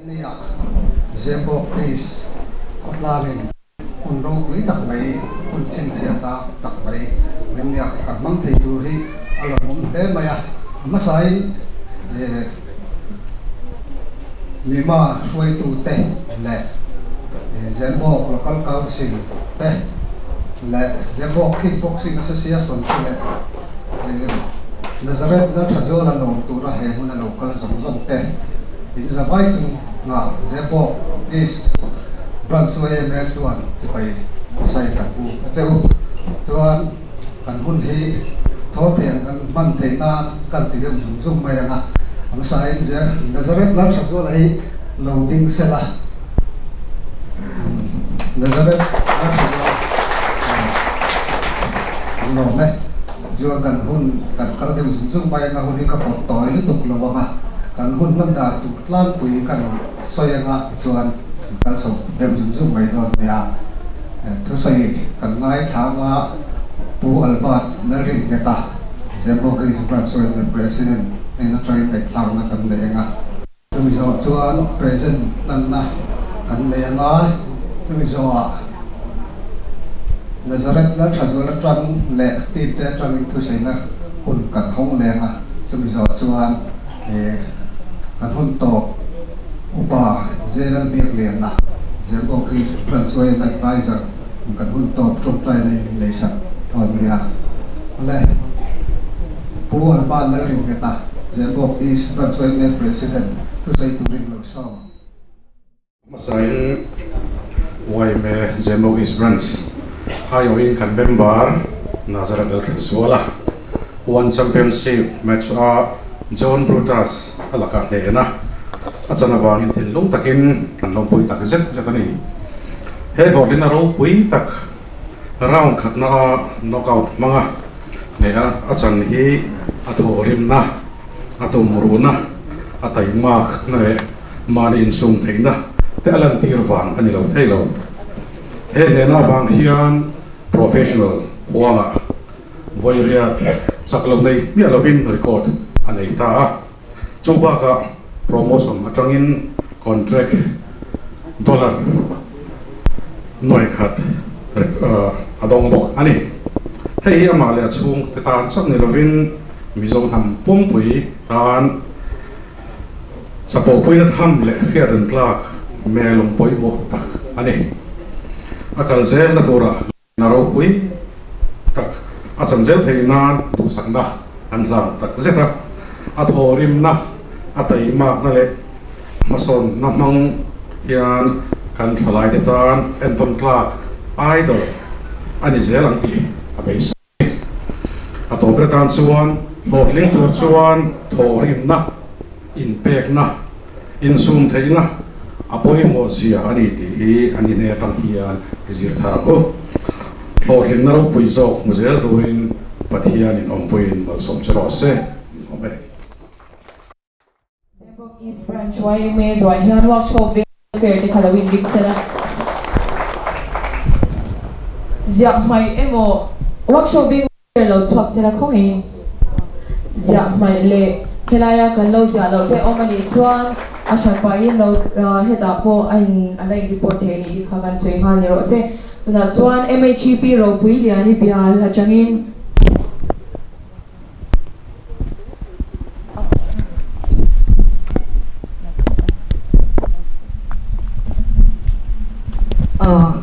Nia Zembo please Kotlamin Unro Kui Tak Mai Un Sin Siata Tak Mai Nia Kamang Thei Turi Alomum Te Maya Masai Lima Shui Tu Te Le Zembo Local Council Te Le Zembo Kickboxing Association Le Nazareth La Tazola Long Tura He Huna Local Zong Te It is a vital nga Zepo East Brunswick Melchuan to pay Sai Kapu. Tuan kan hun hi thotian kan man thei na kan tiam zum mayanga ang sai je Nazareth la thasol ai loading sela Nazareth la thasol no me juan kan hun kan kal tiam zum mayanga hun hi ka pot toy lu tuk lawanga kan hun man da tu tlang pui kan soyanga chuan kan so dem zum mai don ya thu sai kan ngai thanga pu albat na rin keta Zembo is Brunswick the president in a train like thang na kan lenga tumi so chuan president nan na kan lenga tumi so Nazareth la thazol tram le ti te tram thu sai na kun kan hong lenga tumi so chuan kan hun to upa general biak na Zembo is Brunswick advisor kan hun to trong trai nei leisa on ria le pu al ban la rin keta Zembo is Brunswick the president to say to bring lo so Masain wai me Zembo is Bruns hayo in kan member Nazareth el Suala one championship match John Brutus alaka na achana wangin thin lung takin kan long pui tak zet jakani he bodin ro pui tak round khat na knockout manga ne achan hi athorim na atumru na atai mak na manin sum theina te alan tir wang ani lo thailo he ne na wang hian professional wanga voiria saklong nei mi alovin record anei ta chuba ka promotion atangin contract dollar noi khat adong bok ani hei ama le chung te tan chak ni lovin mizong ham pum pui tan sapo pui na tham le hian clark melong poi bo tak ani akal zel na tura na ro pui tak acham zel thei na tu sakna an lam tak zeta athorim na atai mak na le mason na mang yan kan thalai te tan Anton Clark idol ani zelang ti abes ato pretan chuan lotling tur chuan thorim na in pek na in sum theina apoi mo zia ani ti ani ne tang hian zir tha ko lotling na ro pui zok muzel tuin pathian in ompuin mal som chero se ome East Branch YMA's Waihan Workshop Fair di Halloween Gig Sera Ziak mai emo workshop big lo chak sera khongin Ziak mai le kelaya kan lo zia lo te omani chuan asha pai lo heta po ain alai report he ni khagan soi han ro se na chuan MHP ro pui liani bial ha changin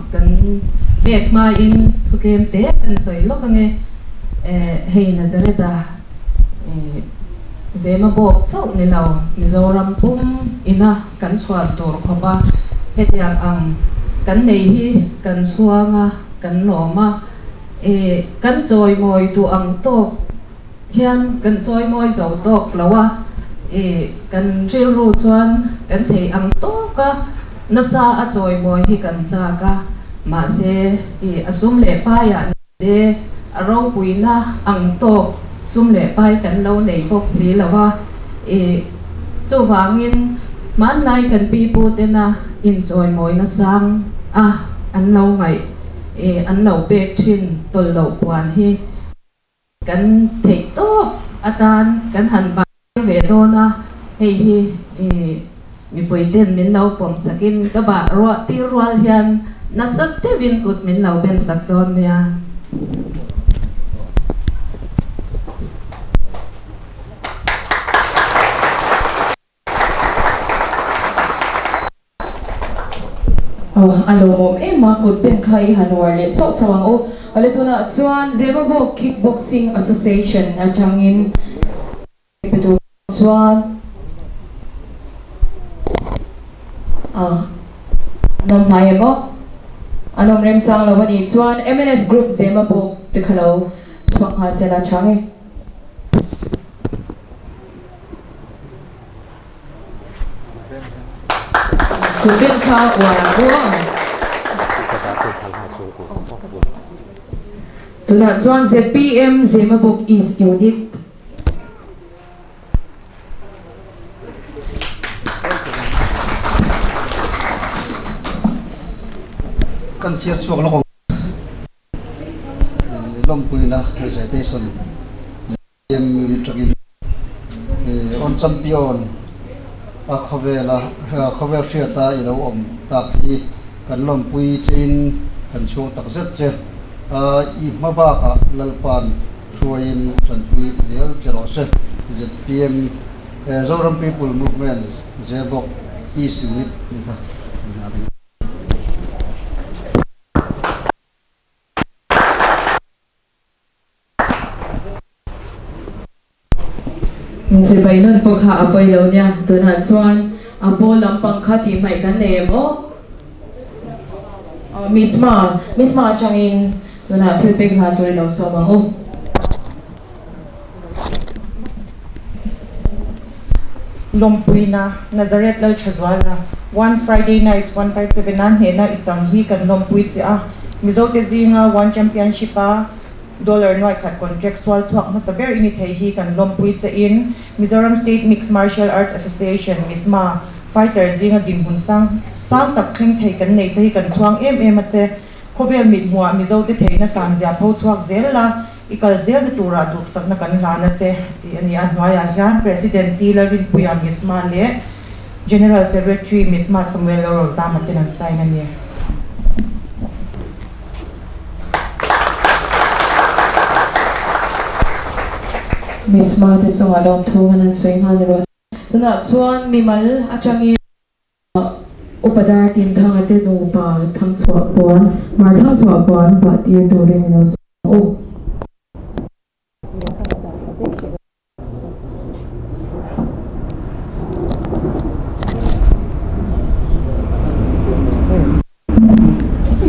kan bek ma in thukem te kan soi lo kange hei Nazareth zema bok chau ni law Mizoram pum ina kan chhuat tor khopa hetiang ang kan nei hi kan chuanga kan loma kan choi moi tu ang to hian kan choi moi zo tok lawa kan ril ru chuan kan thei ang to ka nasa a choi moi hi kan cha ka ma se asum le pa ya se aro puina ang to sum le pai kan lo nei bok si lawa chu wangin man lai kan pi pu te na in choi moi na sang an lo ngai an lo pe thin tol lo kwan hi kan thei to atan kan han ba ve do na hei hi mi poiten min lau pom sakin ka ba ro ti rual hian na sak te vin kut min lau ben sak don nia alo mom makut pen khai hanwar le so sawang o ale tuna chuan Zemabok Kickboxing Association atangin petu chuan nom mai mo anom rem chang lo ni chuan MNF Group Zemabok te khalo chuang ha sela change Kubin ka wala Tuna chuan ZPM Zemabok East Unit kan siar chuak lo lom puina presentation em tragin on champion a khavel thiata ilo om tak hi kan lom pui chin kan chu tak zet che i maba ka lalpan ruin kan pui zel chelo se ZPM Zoram People Movement Zemabok East Unit Sibay nun pagka apoy law niya tuna chuan apo lampang khati may kan nemo misma changin tuna tilpig ha turi law so mangu Lompuina Nazareth Lal Chazwala one Friday night 157 hena itang hi kan lompui ti mizo te zinga one championship dollar noi khat contractual chuak ma saber ini thei hi kan lompui che in Mizoram State Mixed Martial Arts Association misma fighter zinga din hun sang tak kheng thei kan nei che kan chuang em che khovel mit muwa mizo te thei na san ja pho chuak zel la ikal zel de tura duk sak na kan la na che ti ani anwaya hian president Tilavin Puya misma le general secretary misma Samuel Rozama tinan sai na ni misma te chung alom thungan an swing han ro tuna chuan mimal atangin upadar tin thang ate no pa thang chwa pon mar thang chwa pon pa ti do re no o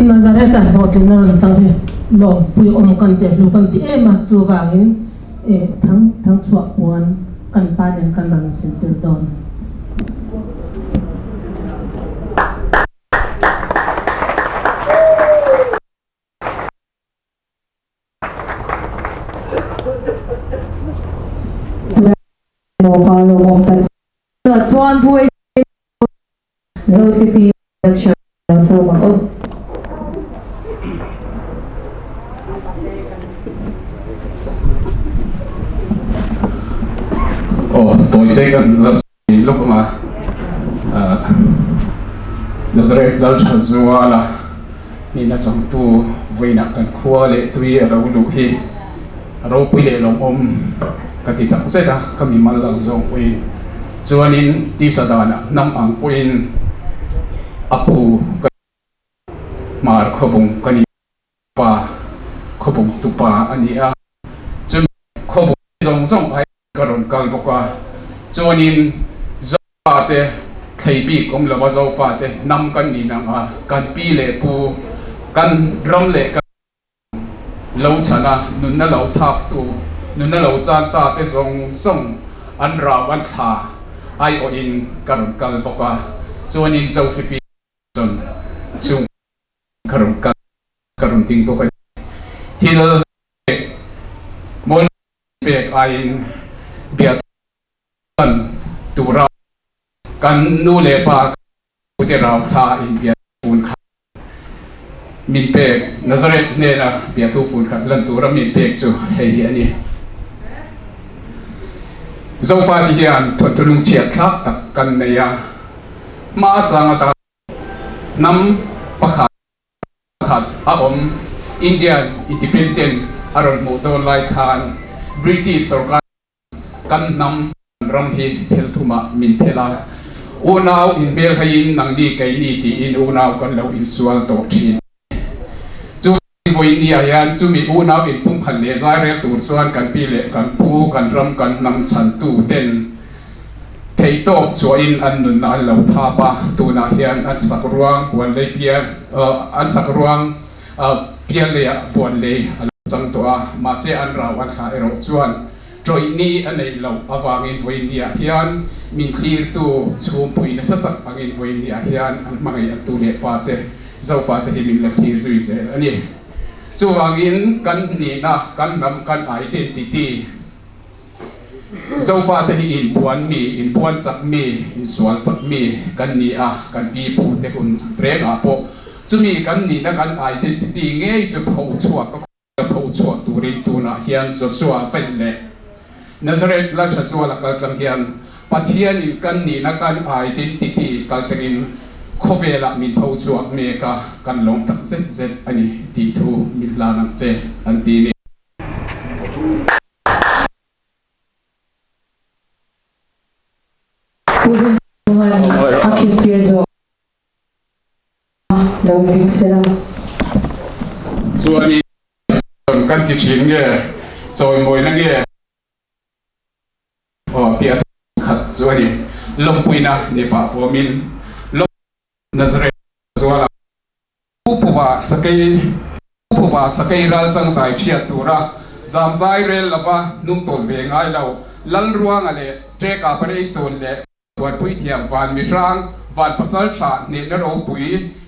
Nazareth hotin na sang lo pui om kan te lu kan ti ema chu wangin thang chua puan kan pa nen kan lang sin tir don no pa lo mom ta chuan buai zo fi lecture so ma o tôi thấy gần là lúc mà Nazareth Lal Chazwala ni na chang tu với nặng cần khua lệ tuy ở đâu đủ hi ở đâu quy lệ lòng ôm cái thì thằng sẽ đã kami mal lang zong quy cho nên ti sa đàn năm ang quên apu mà khó bùng cái này pa khó bùng tu pa anh ấy cho khó bùng zong zong ai karon kal boka chonin zate theibi kom lawa zo fa te nam kan ni na kan pi le pu kan drum le kan lo chana nun na lo thap tu nun na lo chan ta te zong song an ra wan tha ai o in karon kal boka chonin zo fi son chung karon kal karon ting boka til mon pek ai biat kan tura kan nu le pa ute raw tha in biat fun kha min pek Nazareth ne na biat thu fun kha lan tura min pek chu hei ani zo fa ti hian thotulung chiat thak tak kan ne ya มาสังตานำประคัดอาอมอินเดียอินดิเพนเดนต์อารมณ์โมโตไลทานบริติชสกกันนำรำพีเฮลทุมามินเทลาอูนาวอินเบลให้อินนังดีไกนีตีอินอูนาวกันเลวอินสวลโตทีจูวินเดียยันจูมีอูนาวอินปุ่มขันเลซาเรตูส่วนกันปีเลกันปูกันรำกันนำฉันตูเต้นเทยโตชัวอินอันนุนอันเลวท่าปะตูนาเฮียนอันสักรวงบวนเลยเพียอันสักรวงเพียเลยบวนเลยจังตัวมาเสียอันเราอันขาเอรชวนโดยนี้อันในเราอวางินวินเดียเฮียนมินคีร์ตูชูปุยนสตักอังวินเดียเฮียนอันมังยันตูเลฟาเตเจ้าฟาเตที่มินเลคีร์ซุยเซอันนี้ชูวังอินกันนี่นะกันนำกันไอเดนติตี้เจ้าฟาเตที่อินปวนมีอินปวนจักมีอินสวนจักมีกันนี่กันปีปูเตคุณเรงโปจะมีกันนี่นะกันไอเดนติตี้เงี้ยจะพูดชัวก็พูดชัวตูรินตูนะเฮียนจะชัวเฟนเล่นาซาเรตลักษณะชัวละกันเฮียนปัจเจียนกันนี่นะกันไอเดนติตี้กันเองโคเวล่ามินพูดชัวเมกากันลงตั้งเซ็ตอันนี้ดีทูมิลลานักเจอันที่นี่Akhir Piezo Lawing silaส่วนนี้กันจิตชิงเนี่ยส่วนมวยนั่นเนี่ยเปียขัดส่วนนี้ลมปุยนะเนี่ยป่าฟอมินลมนัสเรส่วนละผู้ว่าสกัยรัลจังไตเชียตัวละจามใจเรลละว่านุ่มต้นเวงไอเราลันรัวงอะไรเจ๊กับไปได้ส่วนเลยส่วนผู้เทียมวันมิตรังวันภาษาชาเนนโรปุย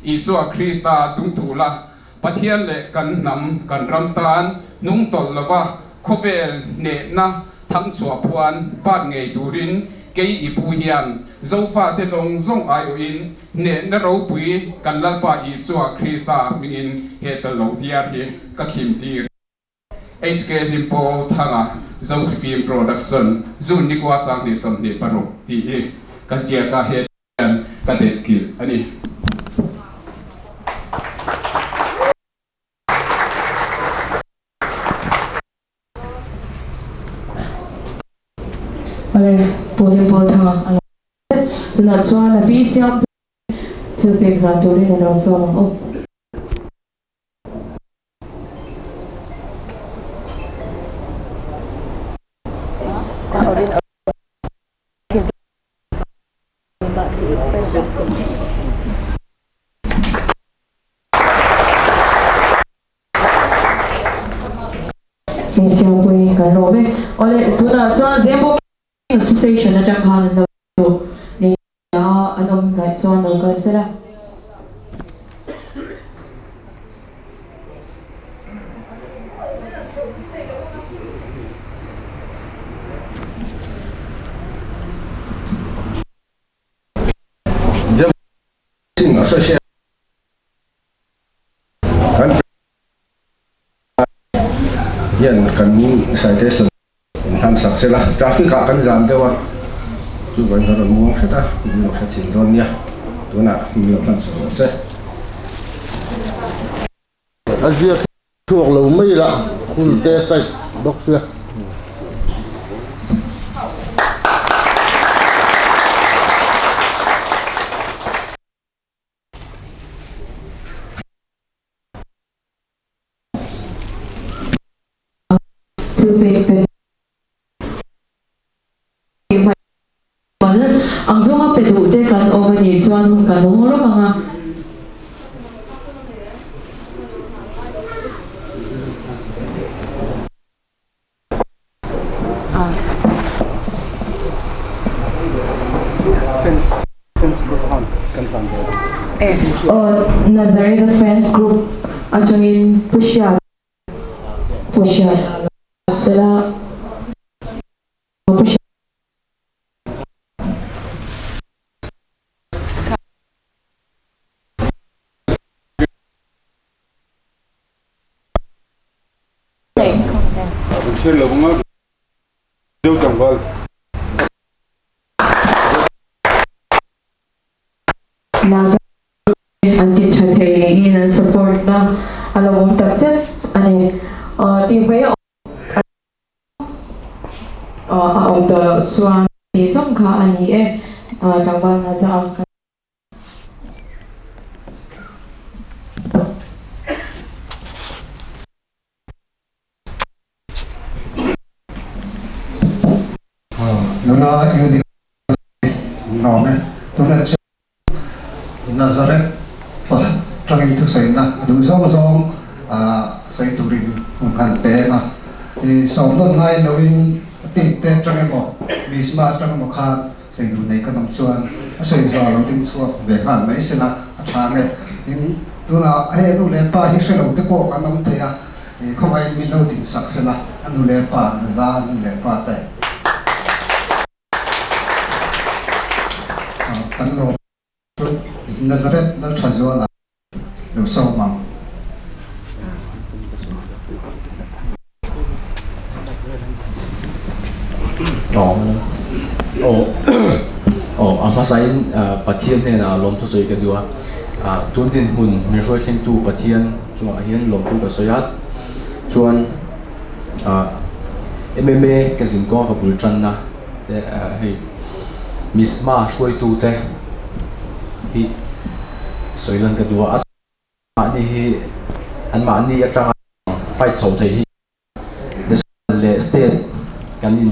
อิสุคริสตาตุงถูละปะเทียนเลยกันนำกันรำตานนุ่งตนละว่าโคเวลเนนะทั้งสวพวนบ้านไงดูรินเกยอีปูเฮียนเจ้าฟ้าเทจงจงไออินเนนโรปุยกันลัลปาอิสุคริสตามิงอินเฮตโลเดียร์ก็คิมตีเอสเกลิมโปทั้งเจ้าฟิล์มโปรดักชั่นจูนิกวาสังนิสมเนปารุตีก็เสียกาเฮตก็เด็กกิลอันนี้ Oleh boleh tengah alam Dengan suara Nabi siap Terpek ranturi dengan suara Siap boleh kalau oleh tu nak suara Zembo Association na jangkahan na ito ni anong kahit so anong sila. Association yan kan citation tham sắc sẽ là traffic cả kan giảm thế wa chú vậy nó muốn sẽ ta mình sẽ chỉnh đón nha đó là mình làm sao sẽ anh việc thuộc lâu mấy là kun tê tay đốc xe Ang sunga pedute kan organization kan holo nga fence group kan kan Nazareth Fans Group atungin pusya sila pusya trên là cũng tiêu trồng vâng na anti chathe in support na alawom takset ani ting phe auto chuan ni som kha ani e tangwa na cha nó yêu đi nó này tôi là Nazareth và trong những thứ xảy ra đúng xong xảy tụ đình ngàn bé mà thì sau đó ngay đầu in tìm tên trong em một vì sao trong một khăn thì đủ này có nằm chuan xảy ra lòng tin suốt về ngàn mấy xe là thang này nhưng tôi là hay tôi lên ba hết xe lòng tiếp bộ cái nằm thế à thì không ai biết đâu tình sắc xe là anh lên ba ra anh lên ba tệ tấn lô Nazareth nó trả dùa là đủ sâu mà ang pasain pathian ne na lom thosoi ka dua tun tin hun mi roi thleng tu pathian chunga hian lom tu ka soyat chuan MMA ka zin ko ka bul tran na te hei misma soi tu te hi soilan ka dua as ni hi an ma ni atanga fight so thei hi le state kan in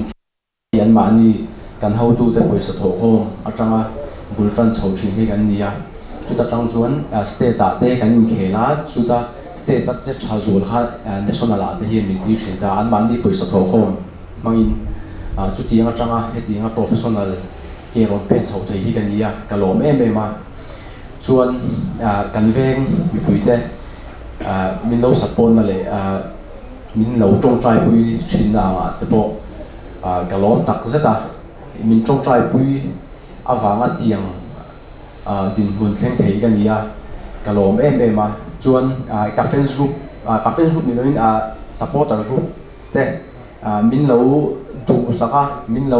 an ma ni kan ho tu te poisa tho khom atanga bultran chho thin hi kan nia chuta tang chuan state ta te kan in khela chuta state ta che thazul kha national ate hi mi ti thida an man ni poisa tho khom mangin chuti anga tanga heti anga professional ke ron pe chho thei hi kan nia kalom em ma chuan kan veng mi puite min lo support na le min lo tong trai pui thin na ma te po kalom tak zeta min trong trai pui awanga tiang din hun thleng thei kan nia kalom em ma chuan ka fans group ni loin supporter group te min lo tu saka min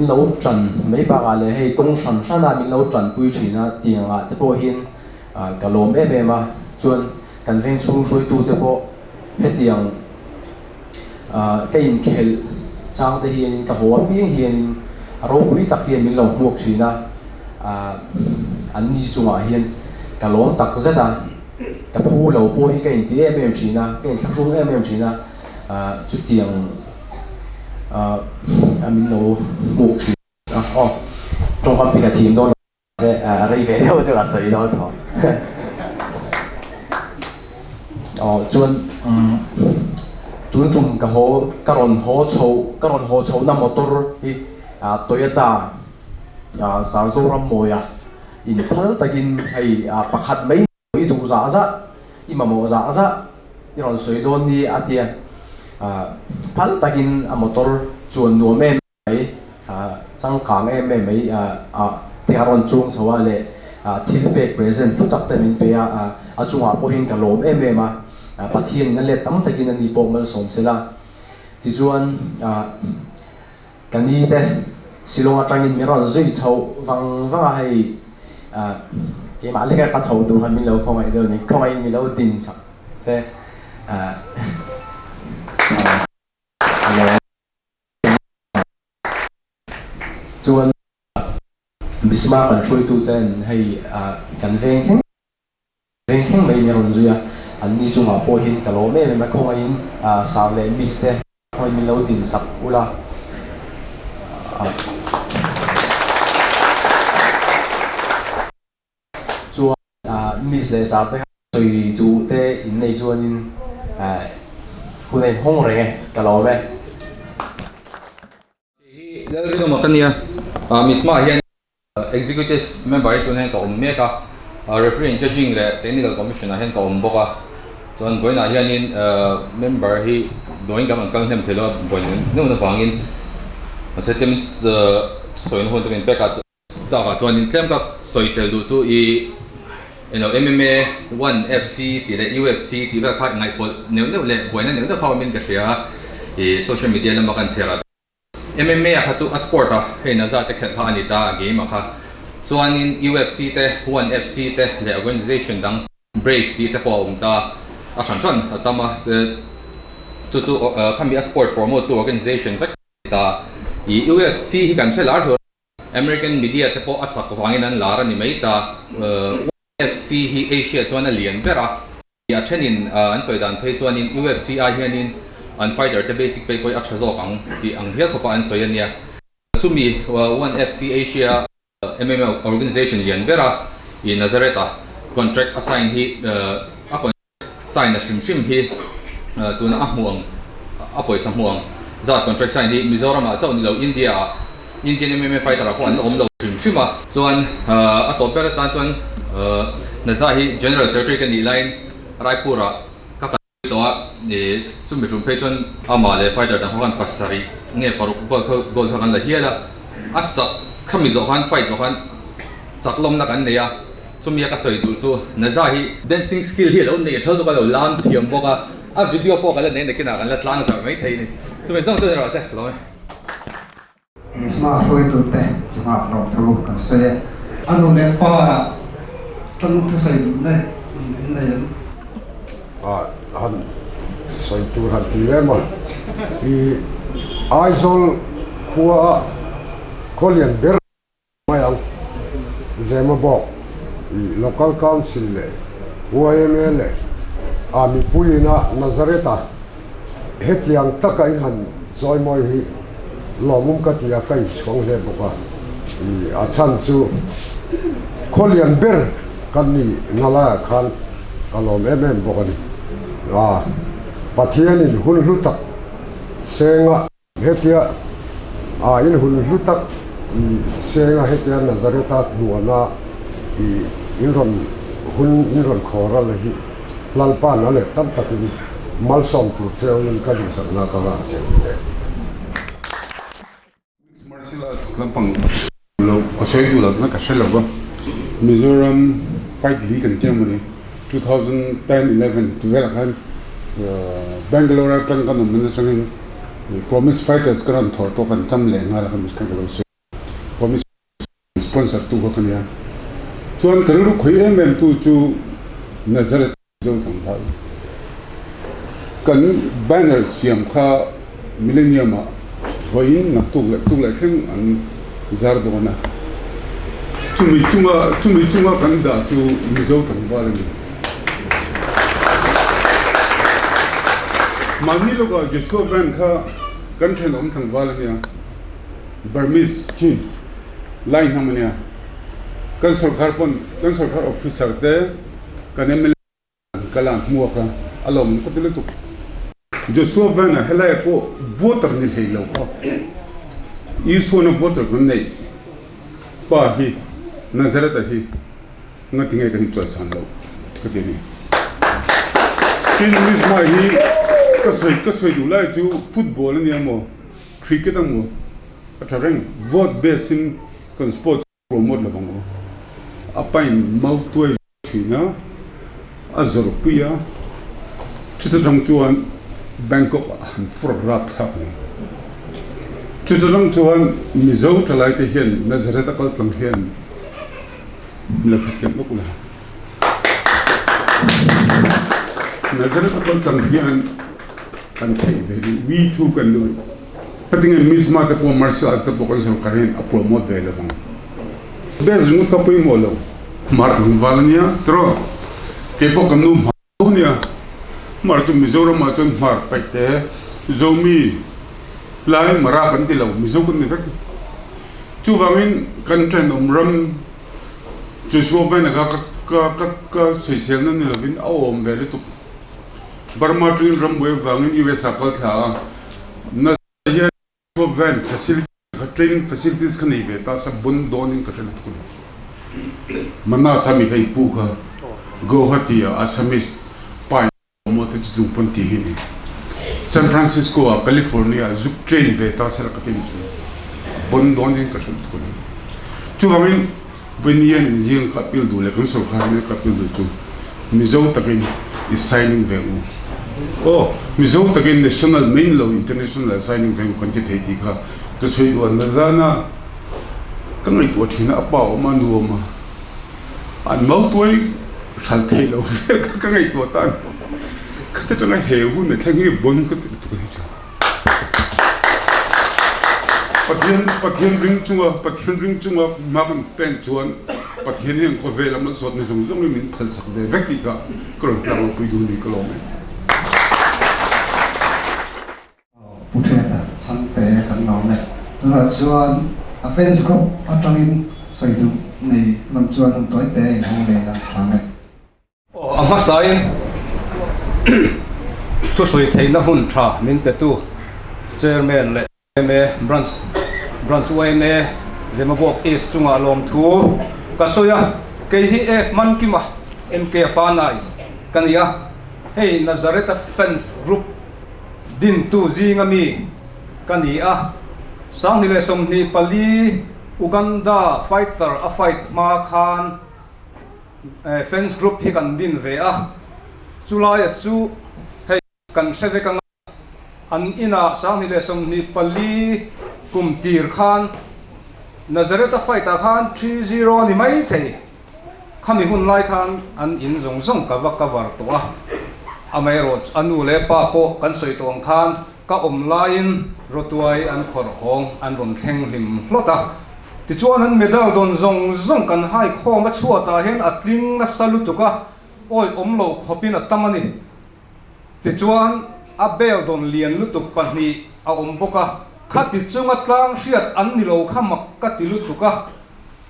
lo tran mấy ba ga le hei tong san sana min lo tran pui thina tianga te po hin kalom em ma chuan kan veng chung soi tu te po hetiang cái in khel chang te hian ka ho piang hian ro hui tak hian min lo muak thina an ni chunga hian kalom tak zeta ka phu lo po hi ka in ti em thina ka in thlang em thina chu tiang min lo muak thina trong kan pi ka thim don se rei ve lo chu la sei lo tho chuan tun tum ka ho karon ho chho na motor hi Toyota Sarzoram moya in phal takin hei pakhat mai i du za imamo za iron soidon ni atia phal takin a motor chuan no me mai changkang em mai teron chung chawa le thilpek present putak tamin pe a chunga po hin kalom em ma pathian na le tam takin ani pok mal som sela ti chuan kani te silonga tangin meron zui chho wanga hei ke ma le ka chho tu han min lo khomai do ni khomai mi lo tin sa se chuan bisma kan throi tu ten hei kan veng kheng mai meron zuya an ni chunga po hin kalo me ma khomai in sa le mis te khoi mi lo tin sak ula chuan mis le sa te soi tu te in nei chuan in hunai hong re kalo me Dari itu makanya misma yang executive member itu nih kalau mereka referee judging le technical commission ahen kalau boka Chuan boy na hianin member hi doing kam kang hem thelo boy no na bangin setem soin hon takin peka ta ka chuan in tlem ka soitel du chu I MMA 1 FC ti le UFC ti ba khat ngai pol neu le boy na neu da khaw min ka share I social media la makan chera MMA a kha chu a sport a he na za te khat kha ani ta game a kha chuanin UFC te 1FC te le organization dang Brave ti te po ta a than atama chu khami a sport promote to organization vek ta i UFC hi kan thelar ho American media te po achak wangin an lar ani mai ta UFC hi Asia chuan a lian bera ya thenin an soidan phei chuanin UFC a hianin an fighter te basic pay koi a thazok ang ti ang hial khopa an soyania chumi 1FC Asia MMA organization lian bera i Nazareta contract assign hi a contract sign a shim hi tuna a muang a poisa muang zat contract sign hi Mizoram a chawn lo Indian MMA fighter ko an om lo shima chuan a to bera ta chuan nazahi general secretary kan ni line Raipura ka to ni chumi rum pe chuan ama le fighter da hokan pasari nge paru ko gol khan la hiala a cha khami zo khan fight zo khan chaklom na kan neya chumi ka soi du chu nazahi dancing skill hi lo nei thol to ka lo lam thiam boka a video po ka la nei kina kan la tlang sa mai thei ni chumi zong chu ra se lo Isma koi tu te cuma long tu kan saya anu lepa trong tu saya ne han soi tu han ti le ma I aizol khua Kolian ber mayang zema bok I local council le UIML le ami puina Nazareta hetiang taka in han zoi moi hi lomum ka tia kai chong le boka I achan chu Kolian ber kan ni nala khan kalom bokani pathianin hun hlutak senga hetia in hun hlutak I senga hetia Nazareta nuana I inron khora la hi lalpa na le tam takin malsom tu cheun ka di sakna ka ga cheun martial arts lampang lo asoi tu la na ka shelo ba Mizoram fight league kan kemani 2010-11 to vera khan Bangalore tang kan mun changin promise fighters kan thor to kan cham le ngal kan kan lo promise sponsor tu ko kan ya chuan karu khoi tu chu Nazaret zo thang thal kan banner siam kha millennium voin na tu le khen an zar do na chumi chunga kan da chu mizo thang ba ni Manilo ka Joshua Ban ka kan then om thang ba ni Burmese team line namanya kan sarkar officer te kan ML kalang mua ka alom ko tile tu Joshua Ban helai ko voter ni helo ko isu na voter ko nei pa hi Nazareta hi ngati ngai kan choi san lo ko te ni kin mis mai hi ka soi du lai chu football ni amo cricket amo athareng vote basing kan sport promote la bango apain mau tuai china azor pia chitang chuan Bangkok han forrat hapni chitang chuan mizo talai te hian Nazareta kal tlang hian la khathiam lokula Nazareta kal tlang hian kan thei ve we too kan do pating misma ta po martial arts ta po kan so karin a promote ve la bang bez nu ka poi molo martin valnia tro ke po kan nu nia martin Mizoram ma ton mar paite zomi lai mara kan ti lo mizo kun ni fak chu bangin kan tren ram Joshua Ban ka social na ni lovin awom ve tu Burma train ramwe bangin US akal tha na ya van facility training facilities kan ibe ta sa bun donin ka chen tu mana sami kai pu ka Guwahati Assamese pai mo te chung pon ti hi San Francisco California zuk train ve ta sa ka tin chu bun donin ka chen tu chu bangin bunian jing ka pil du le kan so kha ne ka pil du chu mizo takin is signing ve mizo takin national main law international signing ve kan ti thei ti kha ka soi wa nazana kan ngai to thina apao ma nu ma an mau toi sal thei lo ka ngai to tan ka te to na heu ne thangi bon ka te to hi pathian ring chunga ma kan pen chuan pathian hian ko vela ma sot ni zong zong ni min phal sak de vek ti ka kron tlang pui du ni kolom pu the ta chang pe kan no ne ra chuan a fence ko atangin soi du nei lam chuan toi te ho le la thang ne ama sai tu soi theina hun tha min te tu chairman le me branch way me zemabok east chunga lom thu kasoya ke hi f man kima mk fanai kania hey nazareth fence group din tu zingami kania sangle somni pali uganda fighter a fight ma khan fence group hi kan din ve a chulai chu hey kan seve kan an ina sangle somni pali kumtir khan nazareth fight a khan 30 ni mai thei khami hun lai khan an in zong zong kawar to a amai ro anu le pa po kan soi tong khan ka lain rotuai an khor hong an ron thleng lim hlota ti chuan an medal don zong kan hai khoma chuata hen atling na salutuka oi lo khopin atamani ti chuan a bel don lian lutuk pahni a boka khati chunga tlang hriat an ni lo khamak ka ti lutuka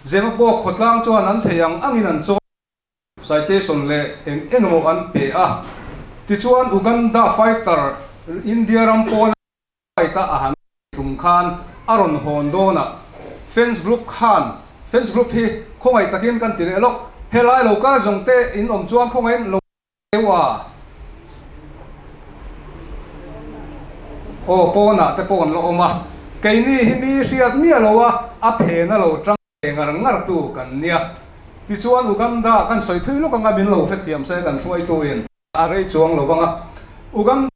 zema po khotlang chuan an theyang angin an chaw citation le engmo an pe a ti chuan uganda fighter india rampon fighter a han tum khan aron hondona fence group hi khongai takin kan tire lok helai lo ka jongte in chuan khongai lo wa o pona te pon lo oma keini hi mi riat mi alowa a phe na lo tang ngar tu kan nia ti chuan uganda kan soi thui lo ka min lo fe thiam se kan hruai tu in a rei chuang lo wanga uganda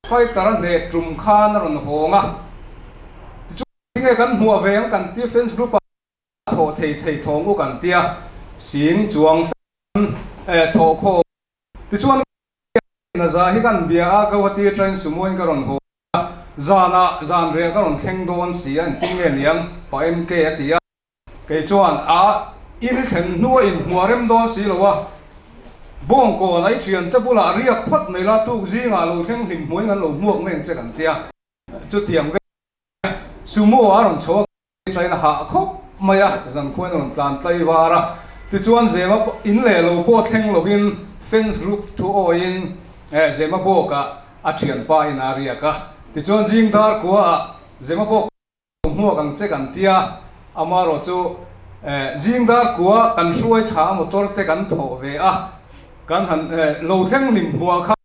fighter ne trum khan ron honga ti chu nge kan hua veng kan ti fence group tho thei thong u kan tia sing chuang tho kho ti chuan na za hi kan bia a kawati train sumoin ka ron ho zan re ka ron theng don si an ting le niam pa mk atia ke chuan a in theng nu in huarem don si lowa bong ko nai thian te bula riak phat mai la tu zinga lo theng him moi ngan lo muak meng che kan tia chu tiang ve sumo a ron chho train ha khop maya zan khoin ron tlan tlai wara ti chuan zema in le lo po theng lo in fence group thu o in zema bo ka a thian pa in area ka ti chuan jingdar kwa zema bo hmuak ang che kan tia amaro chu jingdar kwa kan hruai tha motor te kan tho ve a kan han lo theng lim hua kha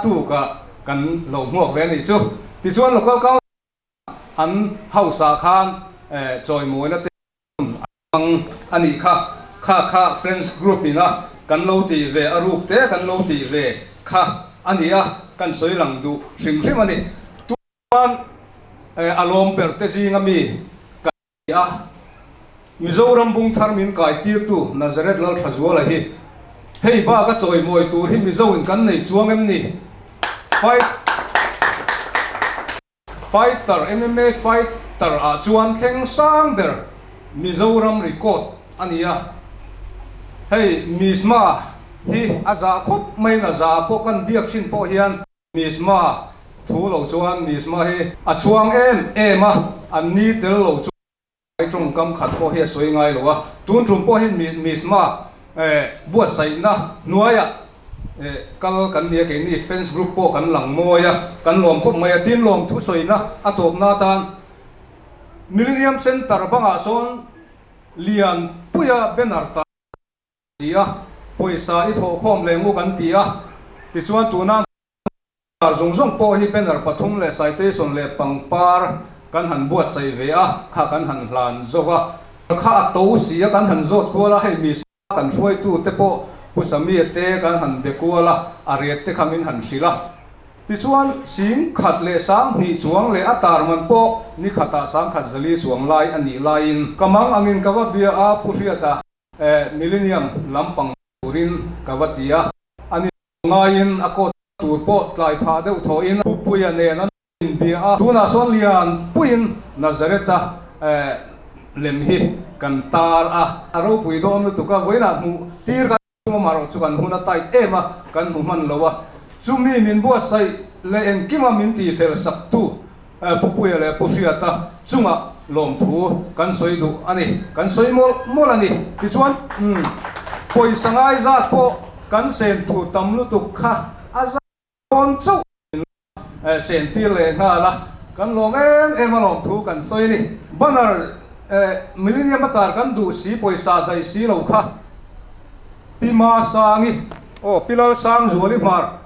tu ka kan lo hmuak ve ni chu ti chuan local ka an hausa khan choi moi na te ang ani kha friends group ina kan lo ti ve aruk te kan lo ti ve kha ania kan soi lang du hrim ani tuan alom per te jingami ka ya mizoram bung thar min kai ti tu nazareth lal thazwala hi hei ba ka choi moi tur hi mizo in kan nei chuang em ni fighter MMA fighter a chuan thleng sang ber mizoram record ania hei misma hi aza khop mai na za po kan biap sin po hian misma thu lo chuan misma hi a chuang em a an ni tel lo chu ai trong kam khat po hi soi ngai lo a tun trum po hi misma buat sai na nuaya kal kan nia ke ni fence group po kan lang moya kan lom khop mai tin lom thu soi na atop na tan millennium center banga son lian puya benar ta sia poisa i tho khom le mu kan tia ti chuan tu na zong po hi benar pathum le citation le pangpar kan han buat sai ve a kha kan han hlan zova kha to sia kan han zot kola hei mi kan hruai tu te po pusami te kan han de kola ariat te khamin han sila ti ti chuan sim khat le sang ni chuang le atar man po ni khata sang khat zali chuang lai ani lain kamang angin kawa bia a puriata millennium lampang turin kawatia ani ngain akot tur po tlai pha deuh tho in puya ne nan bia a tuna son lian puin nazareta lem hi kan tar a aro pui do am tu ka voina mu tir ka maro chukan huna tai ema kan mu man lowa chumi min bo sai le en kima min ti fel sak tu pupuya le pusiata chunga lom thu kan soi du ani kan soi mol ani ti chuan poi sangai za po kan sen tu tam lu tu kha aza on chu sen ti le na la kan lom em lom thu kan soi ni banar millennium atar kan du si poi sa dai si lo kha pima sangi pilal sang zuali mar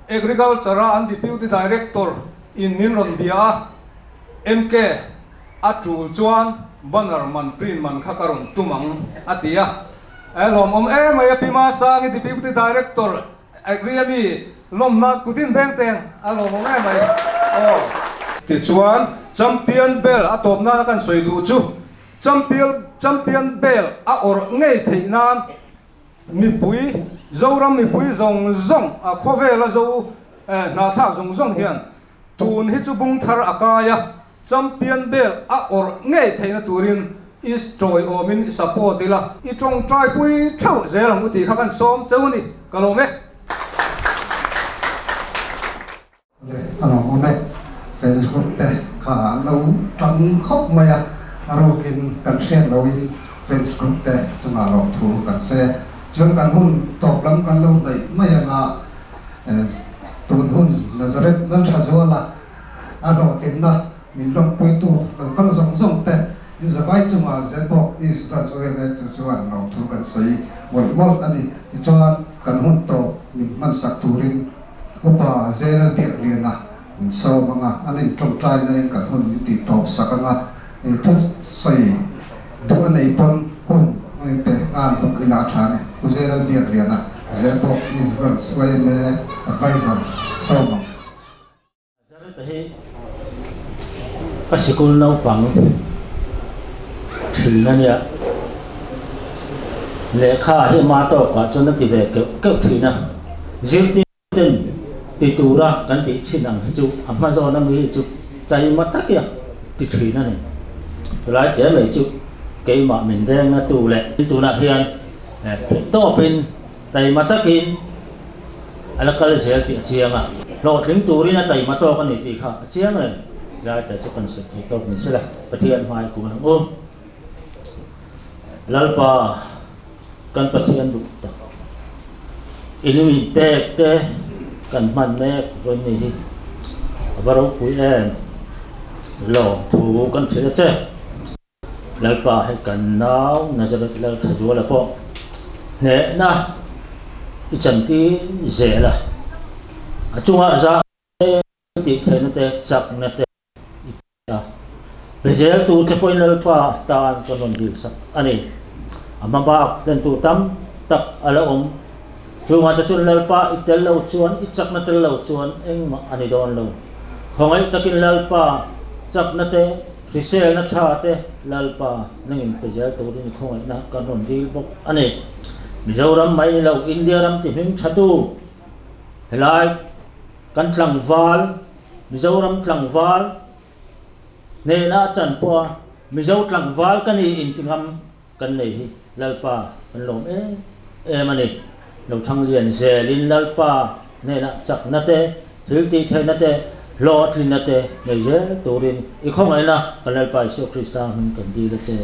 agriculture and deputy director in Minron Bia MK atul chuan banar man print man khakaron tumang atia lom mai pima sangi deputy director agri lom nat kutin bengteng lom mai ti chuan champion bell atop na kan soidu chu champion bell a or ngei theinan mi pui zoram mi pui zong khovela zo na thak zong hian tun hi chu bung thar akaya champion bell a or ngei theina turin is troi omin support ila I trong trai pui thau zelang uti khakan som chawni kalome le ome Facebook te kha lo tang khop maya aro kin kan share lo in Facebook te chunga lo thu kan se chuan kan hun top lam kan lo dai maya na tun hun Nazareth nan thazuala aro kin na min lom pui tu kan zong te in zabai chunga zenbo is ra chuan chuan lo thu kan sei mol ani chuan kan hun to min man sak turin upa zera biak liana so mga anin trong trai na kan hun ti top sakanga thut sei do nei pon hun te an to kila thane uzera biak liana zenbo is ra chuan me advisor so mga Nazareth hi asikul nau pang thilania lekha hi ma to ka chon ti ve ke thina zirti ten pitura kan ti chinang chu amma zo na mi chu chai matak ya ti thina ni lai te mai chu ke ma min deng na tu le tu na hian to pin tai matakin alakal sel ti chianga lo thling turi na tai ma to kan ni ti kha chiang le lai te chu kan se to ni sela pathian mai ku na lalpa kan pathian du ta inumi te kan man me ron ni varo pui em lo thu kan se che lalpa he kan nau Nazareth la thazua la po ne na ichanti zela achunga za ti thena te sak na te Bezel tu cepoin lalpa taan kanon dilsak ani amabak dan tu tam tak ala cuma tasun lalpa itel lau chuan ichak na tel lau chuan eng ma ani don lau hongai takin lalpa chak na te risel na tha te lalpa nangin bezel tu ni khongai na kanon dil bok ani Mizoram mai lau India ram ti him thatu helai kan tlangwal Mizoram tlangwal ne na chan po mizo tlangwal kan hi intingam kan nei hi lalpa kan lom mani lo thang lian zelin lalpa ne na chak na te thil ti the na te lo thlin na te nei je turin I khong ai na kan lalpa Isu Krista hun kan di la che